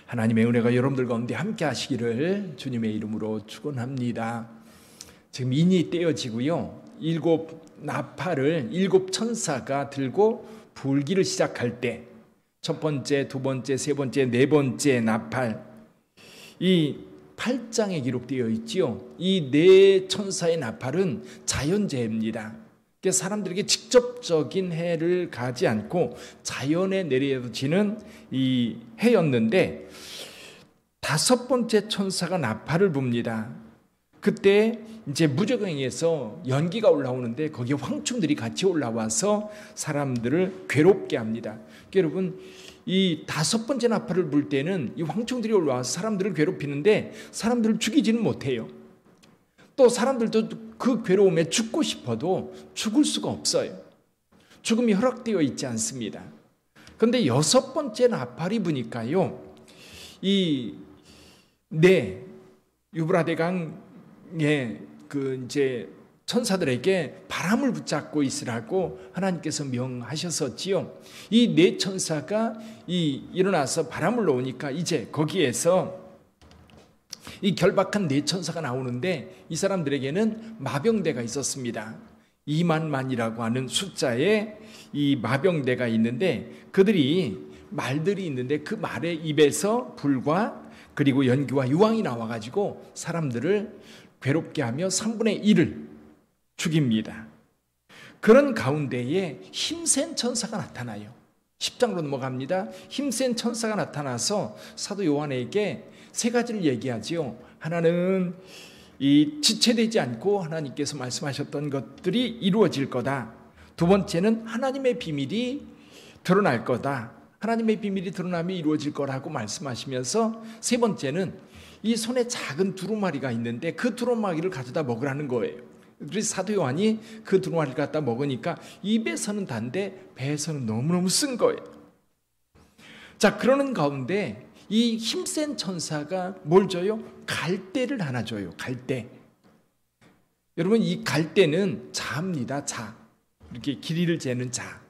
하나님의 은혜가 여러분들 가운데 함께 하시기를 주님의 이름으로 축원합니다. 지금 인이 떼어지고요, 7나팔을 7천사가 들고 불기를 시작할 때 첫 번째, 두 번째, 세 번째, 네 번째 나팔, 이 8장에 기록되어 있지요. 이 네 천사의 나팔은 자연재해입니다. 사람들에게 직접적인 해를 가지 않고 자연에 내려지는 이 해였는데, 다섯 번째 천사가 나팔을 붑니다. 그때 이제 무저갱에서 연기가 올라오는데 거기에 황충들이 같이 올라와서 사람들을 괴롭게 합니다. 여러분, 이 다섯 번째 나팔을 불 때는 이 황충들이 올라와서 사람들을 괴롭히는데 사람들을 죽이지는 못해요. 또 사람들도 그 괴로움에 죽고 싶어도 죽을 수가 없어요. 죽음이 허락되어 있지 않습니다. 그런데 여섯 번째 나팔이 부니까요, 이 유브라데 강에 이제 천사들에게 바람을 붙잡고 있으라고 하나님께서 명하셨었지요. 이 네 천사가 일어나서 바람을 놓으니까 이제 거기에서 이 결박한 네 천사가 나오는데, 이 사람들에게는 마병대가 있었습니다. 2만만이라고 하는 숫자의 이 마병대가 있는데, 말들이 있는데 그 말의 입에서 불과 그리고 연기와 유황이 나와가지고 사람들을 괴롭게 하며 3분의 1을 죽입니다. 그런 가운데에 힘센 천사가 나타나요. 10장으로 넘어갑니다. 힘센 천사가 나타나서 사도 요한에게 세 가지를 얘기하지요. 하나는 이 지체되지 않고 하나님께서 말씀하셨던 것들이 이루어질 거다. 두 번째는 하나님의 비밀이 드러날 거다. 하나님의 비밀이 드러나면 이루어질 거라고 말씀하시면서, 세 번째는 이 손에 작은 두루마리가 있는데 그 두루마리를 가져다 먹으라는 거예요. 그래서 사도 요한이 그 두루마리를 갖다 먹으니까 입에서는 단데 배에서는 너무너무 쓴 거예요. 자, 그러는 가운데 이 힘센 천사가 뭘 줘요? 갈대를 하나 줘요. 갈대. 여러분, 이 갈대는 자입니다. 자. 이렇게 길이를 재는 자.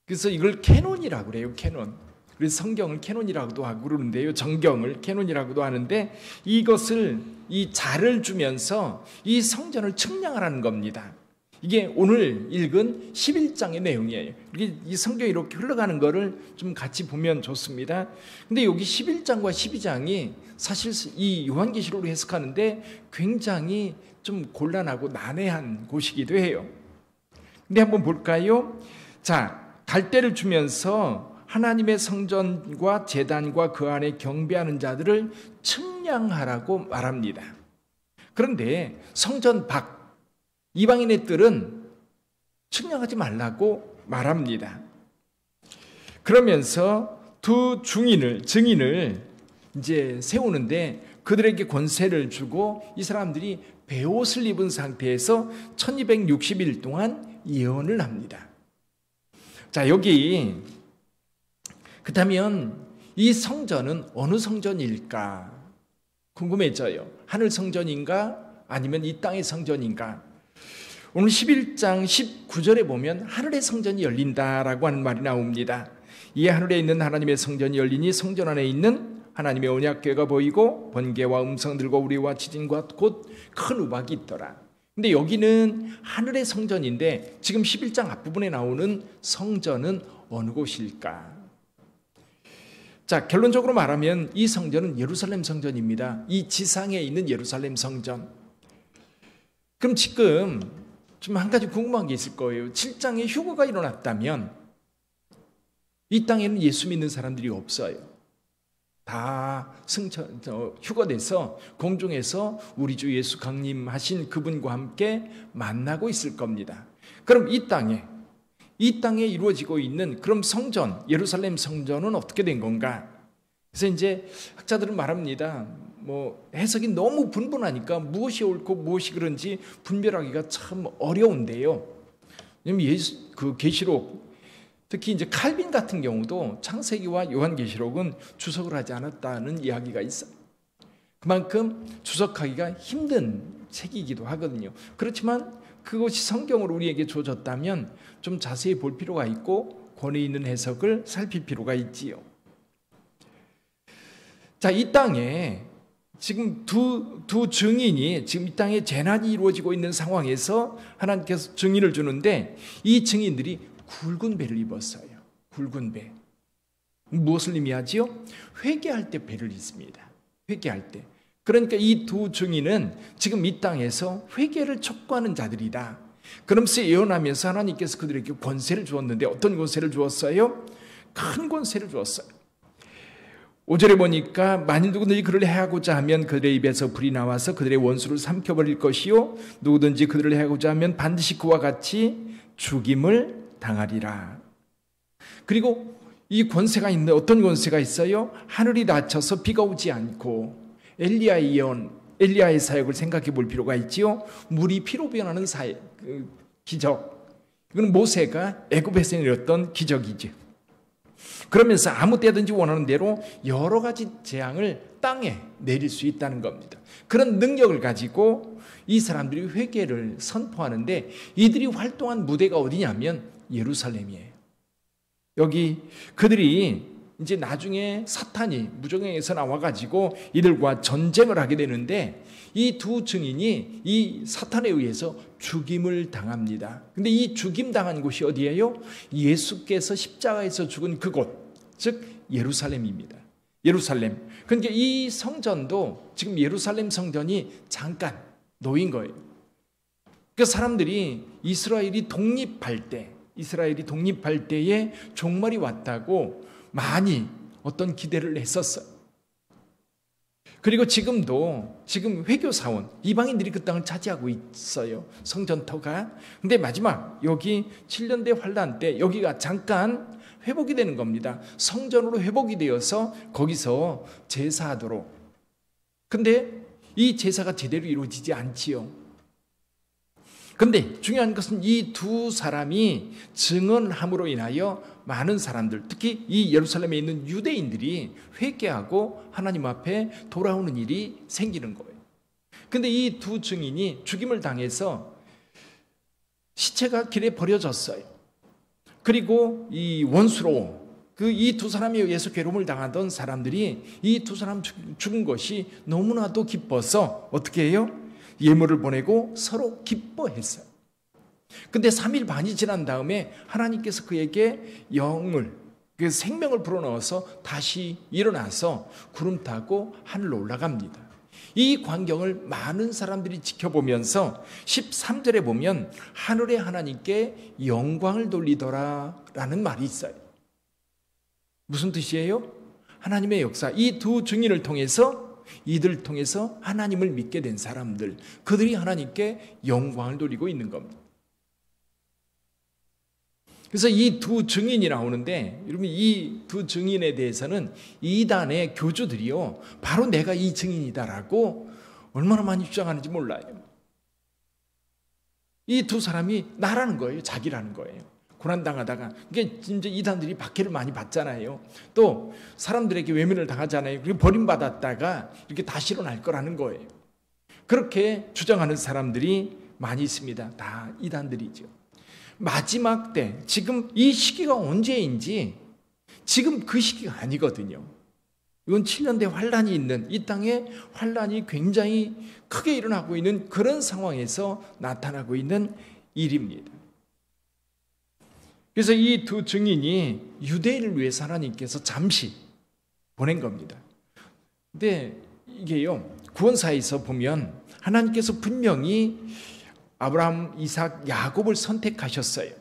그래서 이걸 캐논이라고 그래요. 캐논. 그래서 성경을 캐논이라고도 하고 그러는데요, 정경을 캐논이라고도 하는데, 이것을, 이 자를 주면서 이 성전을 측량하라는 겁니다. 이게 오늘 읽은 11장의 내용이에요. 이 성경이 이렇게 흘러가는 거를 좀 같이 보면 좋습니다. 근데 여기 11장과 12장이 사실 이 요한계시록으로 해석하는데 굉장히 좀 곤란하고 난해한 곳이기도 해요. 근데 한번 볼까요? 자, 갈대를 주면서 하나님의 성전과 제단과 그 안에 경배하는 자들을 측량하라고 말합니다. 그런데 성전 밖, 이방인의 뜰은 측량하지 말라고 말합니다. 그러면서 두 증인을 이제 세우는데 그들에게 권세를 주고, 이 사람들이 베옷을 입은 상태에서 1260일 동안 예언을 합니다. 자, 여기 그렇다면 이 성전은 어느 성전일까 궁금해져요. 하늘 성전인가 아니면 이 땅의 성전인가? 오늘 11장 19절에 보면 하늘의 성전이 열린다라고 하는 말이 나옵니다. 이에 하늘에 있는 하나님의 성전이 열리니 성전 안에 있는 하나님의 언약궤가 보이고 번개와 음성들과 우리와 지진과 곧 큰 우박이 있더라. 근데 여기는 하늘의 성전인데 지금 11장 앞부분에 나오는 성전은 어느 곳일까? 자, 결론적으로 말하면 이 성전은 예루살렘 성전입니다. 이 지상에 있는 예루살렘 성전. 그럼 지금 좀 한 가지 궁금한 게 있을 거예요. 7장에 휴거가 일어났다면 이 땅에는 예수 믿는 사람들이 없어요. 다 휴거돼서 공중에서 우리 주 예수 강림하신 그분과 함께 만나고 있을 겁니다. 그럼 이 땅에 이루어지고 있는 그럼 성전, 예루살렘 성전은 어떻게 된 건가? 그래서 이제 학자들은 말합니다. 해석이 너무 분분하니까 무엇이 옳고 무엇이 그런지 분별하기가 참 어려운데요. 왜냐면 그 계시록, 특히 이제 칼빈 같은 경우도 창세기와 요한계시록은 주석을 하지 않았다는 이야기가 있어요. 그만큼 주석하기가 힘든 책이기도 하거든요. 그렇지만 그것이 성경으로 우리에게 주어졌다면 좀 자세히 볼 필요가 있고 권위 있는 해석을 살필 필요가 있지요. 자, 이 땅에 지금 두 증인이 지금 이 땅에 재난이 이루어지고 있는 상황에서 하나님께서 증인을 주는데 이 증인들이 굵은 배를 입었어요. 굵은 배. 무엇을 의미하지요? 회개할 때 배를 입습니다. 회개할 때. 그러니까 이 두 증인은 지금 이 땅에서 회개를 촉구하는 자들이다. 그러면서 예언하면서 하나님께서 그들에게 권세를 주었는데 어떤 권세를 주었어요? 큰 권세를 주었어요. 5절에 보니까 만일 누구든지 그를 해하고자 하면 그들의 입에서 불이 나와서 그들의 원수를 삼켜버릴 것이요 누구든지 그들을 해하고자 하면 반드시 그와 같이 죽임을 당하리라. 그리고 이 권세가 있는데 어떤 권세가 있어요? 하늘이 닫혀서 비가 오지 않고 엘리야의 예언, 엘리야의 사역을 생각해 볼 필요가 있지요. 물이 피로 변하는 기적. 이건 모세가 애굽에서 내렸던 기적이죠. 그러면서 아무 때든지 원하는 대로 여러 가지 재앙을 땅에 내릴 수 있다는 겁니다. 그런 능력을 가지고 이 사람들이 회개를 선포하는데 이들이 활동한 무대가 어디냐면 예루살렘이에요. 여기 그들이 이제 나중에 사탄이 무정행에서 나와가지고 이들과 전쟁을 하게 되는데 이 두 증인이 이 사탄에 의해서 죽임을 당합니다. 근데 이 죽임 당한 곳이 어디예요? 예수께서 십자가에서 죽은 그곳, 즉 예루살렘입니다. 예루살렘. 그러니까 이 성전도 지금 예루살렘 성전이 잠깐 놓인 거예요. 그 사람들이 이스라엘이 독립할 때에 종말이 왔다고 많이 어떤 기대를 했었어요. 그리고 지금 회교사원, 이방인들이 그 땅을 차지하고 있어요. 성전터가. 근데 마지막 여기 7년대 환란 때 여기가 잠깐 회복이 되는 겁니다. 성전으로 회복이 되어서 거기서 제사하도록. 근데 이 제사가 제대로 이루어지지 않지요. 근데 중요한 것은 이 두 사람이 증언함으로 인하여 많은 사람들, 특히 이 예루살렘에 있는 유대인들이 회개하고 하나님 앞에 돌아오는 일이 생기는 거예요. 근데 이 두 증인이 죽임을 당해서 시체가 길에 버려졌어요. 그리고 이 원수로 이 두 사람에 의해서 괴로움을 당하던 사람들이 이 두 사람 죽은 것이 너무나도 기뻐서 어떻게 해요? 예물을 보내고 서로 기뻐했어요. 근데 3일 반이 지난 다음에 하나님께서 그에게 그 생명을 불어넣어서 다시 일어나서 구름 타고 하늘로 올라갑니다. 이 광경을 많은 사람들이 지켜보면서 13절에 보면 하늘의 하나님께 영광을 돌리더라라는 말이 있어요. 무슨 뜻이에요? 하나님의 역사, 이 두 증인을 통해서 이들을 통해서 하나님을 믿게 된 사람들, 그들이 하나님께 영광을 돌리고 있는 겁니다. 그래서 이 두 증인이 나오는데 여러분 이 두 증인에 대해서는 이단의 교주들이요 바로 내가 이 증인이다라고 얼마나 많이 주장하는지 몰라요. 이 두 사람이 나라는 거예요. 자기라는 거예요. 고난당하다가 이게 진짜 이단들이 박해를 많이 받잖아요. 또 사람들에게 외면을 당하잖아요. 그리고 버림받았다가 이렇게 다시 일어날 거라는 거예요. 그렇게 주장하는 사람들이 많이 있습니다. 다 이단들이죠. 마지막 때, 지금 이 시기가 언제인지 지금 그 시기가 아니거든요. 이건 7년대 환란이 있는, 이 땅에 환란이 굉장히 크게 일어나고 있는 그런 상황에서 나타나고 있는 일입니다. 그래서 이 두 증인이 유대인을 위해서 하나님께서 잠시 보낸 겁니다. 근데 이게요, 구원사에서 보면 하나님께서 분명히 아브라함, 이삭, 야곱을 선택하셨어요.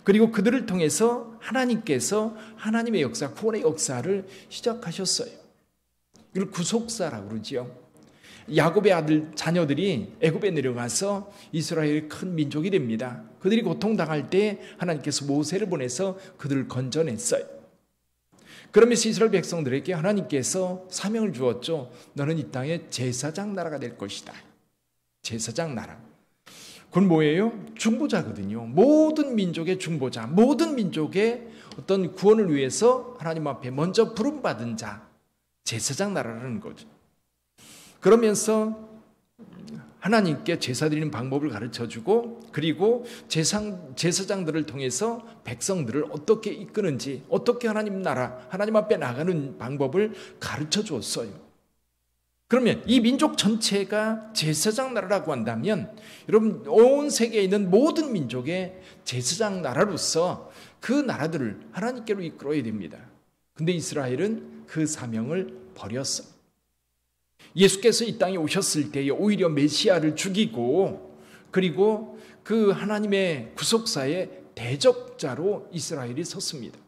그리고 그들을 통해서 하나님께서 하나님의 역사, 구원의 역사를 시작하셨어요. 이걸 구속사라고 그러지요. 야곱의 아들 자녀들이 애굽에 내려가서 이스라엘의 큰 민족이 됩니다. 그들이 고통당할 때 하나님께서 모세를 보내서 그들을 건져냈어요. 그러면서 이스라엘 백성들에게 하나님께서 사명을 주었죠. 너는 이 땅에 제사장 나라가 될 것이다. 제사장 나라. 그건 뭐예요? 중보자거든요. 모든 민족의 중보자, 모든 민족의 어떤 구원을 위해서 하나님 앞에 먼저 부름받은 자, 제사장 나라라는 거죠. 그러면서 하나님께 제사 드리는 방법을 가르쳐주고, 그리고 제사장들을 통해서 백성들을 어떻게 이끄는지, 어떻게 하나님 나라, 하나님 앞에 나가는 방법을 가르쳐 주었어요. 그러면 이 민족 전체가 제사장 나라라고 한다면 여러분 온 세계에 있는 모든 민족의 제사장 나라로서 그 나라들을 하나님께로 이끌어야 됩니다. 근데 이스라엘은 그 사명을 버렸어. 예수께서 이 땅에 오셨을 때에 오히려 메시아를 죽이고 그리고 그 하나님의 구속사의 대적자로 이스라엘이 섰습니다.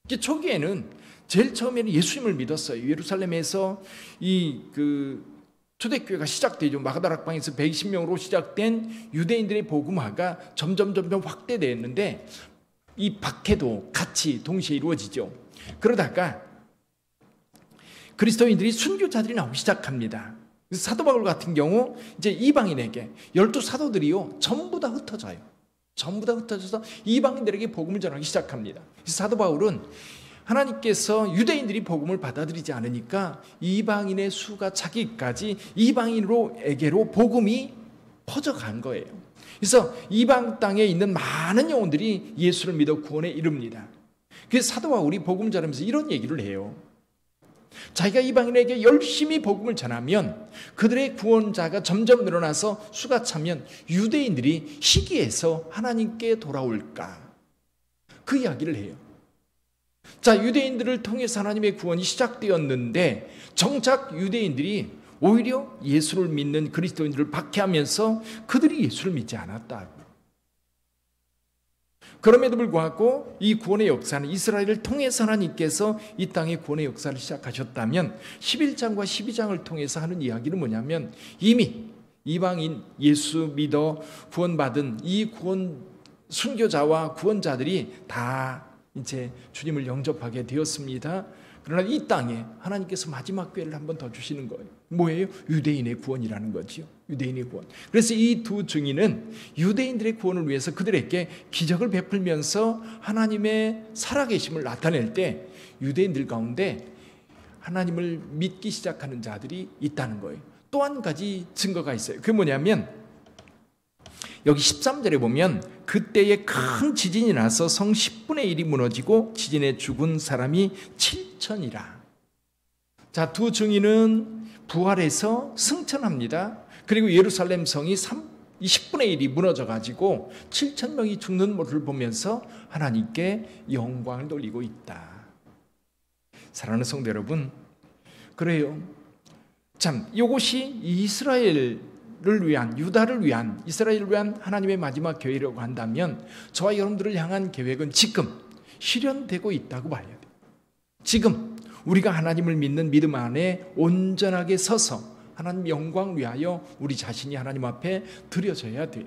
초기에는 제일 처음에는 예수님을 믿었어요. 예루살렘에서 초대교회가 시작되죠. 마가다락방에서 120명으로 시작된 유대인들의 복음화가 점점 확대되었는데 이 박해도 같이 동시에 이루어지죠. 그러다가 그리스도인들이 순교자들이 나오기 시작합니다. 사도 바울 같은 경우 이제 이방인에게 12사도들이요 전부 다 흩어져요. 전부 다 흩어져서 이방인들에게 복음을 전하기 시작합니다. 사도 바울은 하나님께서 유대인들이 복음을 받아들이지 않으니까 이방인의 수가 차기까지 이방인으로에게로 복음이 퍼져간 거예요. 그래서 이방 땅에 있는 많은 영혼들이 예수를 믿어 구원에 이릅니다. 그래서 사도 바울이 복음 전하면서 이런 얘기를 해요. 자기가 이방인에게 열심히 복음을 전하면 그들의 구원자가 점점 늘어나서 수가 차면 유대인들이 시기해서 하나님께 돌아올까? 그 이야기를 해요. 자, 유대인들을 통해서 하나님의 구원이 시작되었는데 정작 유대인들이 오히려 예수를 믿는 그리스도인들을 박해하면서 그들이 예수를 믿지 않았다. 그럼에도 불구하고 이 구원의 역사는 이스라엘을 통해서 하나님께서 이 땅의 구원의 역사를 시작하셨다면 11장과 12장을 통해서 하는 이야기는 뭐냐면 이미 이방인 예수 믿어 구원받은 이 구원 순교자와 구원자들이 다 이제 주님을 영접하게 되었습니다. 그러나 이 땅에 하나님께서 마지막 기회를 한 번 더 주시는 거예요. 뭐예요? 유대인의 구원이라는 거죠. 유대인의 구원. 그래서 이 두 증인은 유대인들의 구원을 위해서 그들에게 기적을 베풀면서 하나님의 살아계심을 나타낼 때 유대인들 가운데 하나님을 믿기 시작하는 자들이 있다는 거예요. 또 한 가지 증거가 있어요. 그게 뭐냐면 여기 13절에 보면 그때에 큰 지진이 나서 성 10분의 1이 무너지고 지진에 죽은 사람이 7천이라. 자, 두 증인은 부활해서 승천합니다. 그리고 예루살렘 성이 10분의 1이 무너져가지고 7천 명이 죽는 모습을 보면서 하나님께 영광을 돌리고 있다. 사랑하는 성도 여러분, 그래요. 참, 이것이 이스라엘을 위한, 유다를 위한, 이스라엘을 위한 하나님의 마지막 계획이라고 한다면 저와 여러분들을 향한 계획은 지금 실현되고 있다고 봐야 돼요. 지금 우리가 하나님을 믿는 믿음 안에 온전하게 서서 하나님 영광을 위하여 우리 자신이 하나님 앞에 드려져야 돼요.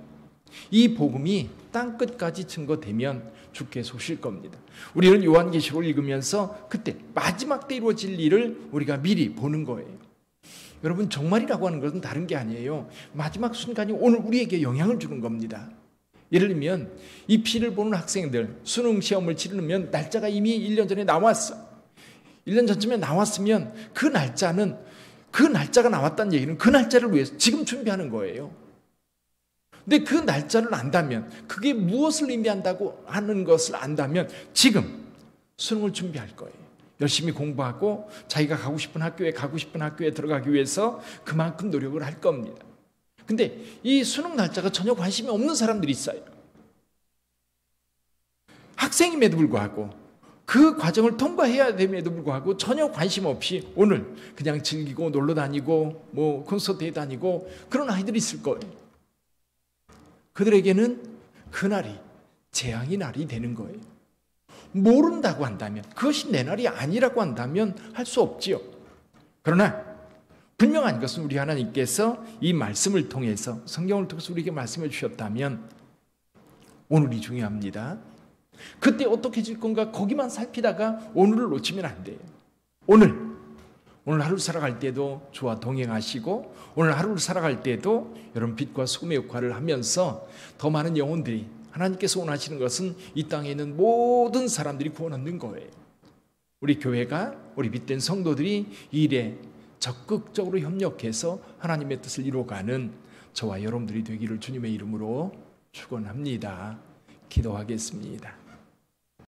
이 복음이 땅끝까지 증거되면 주께서 오실 겁니다. 우리는 요한계시록을 읽으면서 그때 마지막 때 이루어질 일을 우리가 미리 보는 거예요. 여러분, 종말이라고 하는 것은 다른 게 아니에요. 마지막 순간이 오늘 우리에게 영향을 주는 겁니다. 예를 들면 이 피를 보는 학생들 수능 시험을 치르면 날짜가 이미 1년 전에 나왔어. 1년 전쯤에 나왔으면 그 날짜가 나왔다는 얘기는 그 날짜를 위해서 지금 준비하는 거예요. 근데 그 날짜를 안다면, 그게 무엇을 의미한다고 하는 것을 안다면 지금 수능을 준비할 거예요. 열심히 공부하고 자기가 가고 싶은 학교에 들어가기 위해서 그만큼 노력을 할 겁니다. 근데 이 수능 날짜가 전혀 관심이 없는 사람들이 있어요. 학생임에도 불구하고 그 과정을 통과해야 됨에도 불구하고 전혀 관심 없이 오늘 그냥 즐기고 놀러 다니고 뭐 콘서트에 다니고 그런 아이들이 있을 거예요. 그들에게는 그날이 재앙의 날이 되는 거예요. 모른다고 한다면, 그것이 내 날이 아니라고 한다면 할 수 없지요. 그러나 분명한 것은 우리 하나님께서 이 말씀을 통해서, 성경을 통해서 우리에게 말씀해 주셨다면 오늘이 중요합니다. 그때 어떻게 질 건가 거기만 살피다가 오늘을 놓치면 안 돼요. 오늘 하루 살아갈 때도 주와 동행하시고 오늘 하루를 살아갈 때도 여러분 빛과 소금의 역할을 하면서 더 많은 영혼들이, 하나님께서 원하시는 것은 이 땅에 있는 모든 사람들이 구원 얻는 거예요. 우리 교회가, 우리 빛된 성도들이 이 일에 적극적으로 협력해서 하나님의 뜻을 이루어가는 저와 여러분들이 되기를 주님의 이름으로 축원합니다. 기도하겠습니다.